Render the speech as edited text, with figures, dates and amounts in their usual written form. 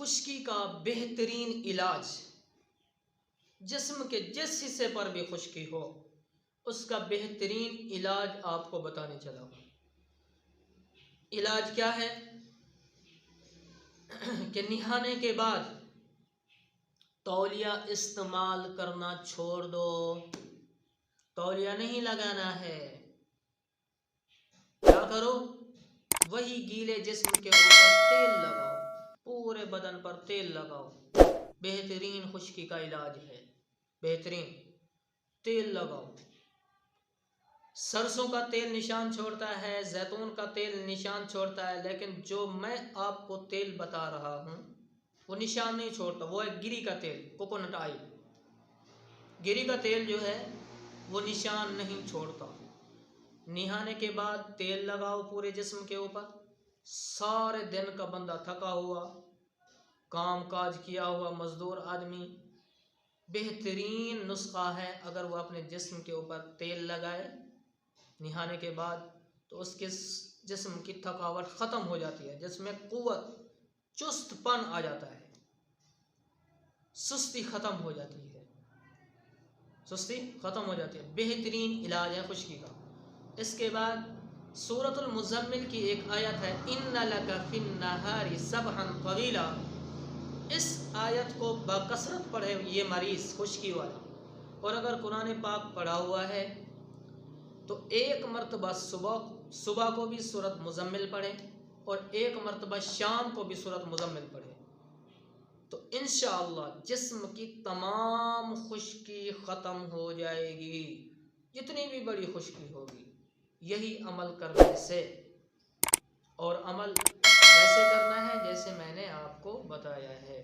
खुश्की का बेहतरीन इलाज, जिस्म के जिस हिस्से पर भी खुश्की हो उसका बेहतरीन इलाज आपको बताने चला हूँ। इलाज क्या है कि नहाने के बाद तौलिया इस्तेमाल करना छोड़ दो। तौलिया नहीं लगाना है। क्या करो, वही गीले जिस्म के ऊपर तेल लगाओ, पूरे बदन पर तेल लगाओ। बेहतरीन खुश्की का इलाज है। बेहतरीन तेल लगाओ। सरसों का तेल निशान छोड़ता है, जैतून का तेल निशान छोड़ता है, लेकिन जो मैं आपको तेल बता रहा हूँ वो निशान नहीं छोड़ता। वो है गिरी का तेल, कोकोनट ऑयल। गिरी का तेल जो है वो निशान नहीं छोड़ता। नहाने के बाद तेल लगाओ पूरे जिस्म के ऊपर। सारे दिन का बंदा थका हुआ, काम काज किया हुआ मजदूर आदमी, बेहतरीन नुस्खा है। अगर वो अपने जिस्म के ऊपर तेल लगाए नहाने के बाद तो उसके जिस्म की थकावट ख़त्म हो जाती है, जिसमें कुव्वत, चुस्तपन आ जाता है, सुस्ती ख़त्म हो जाती है, सुस्ती ख़त्म हो जाती है। बेहतरीन इलाज है खुश्की का। इसके बाद सूरतुल मुज़म्मिल की एक आयत है, इन्ना लका फिन्नहारी सबहन तवीला। इस आयत को बकसरत पढ़े ये मरीज़ खुश्की वाला, और अगर कुरान पाक पढ़ा हुआ है तो एक मरतबा सुबह को भी सूरत मुज़म्मिल पढ़े और एक मरतबा शाम को भी सूरत मुज़म्मिल पढ़े, तो इंशाअल्लाह जिस्म की तमाम खुश्की ख़त्म हो जाएगी, जितनी भी बड़ी खुश्की होगी, यही अमल करने से। और अमल वैसे करना है जैसे मैंने आपको बताया है।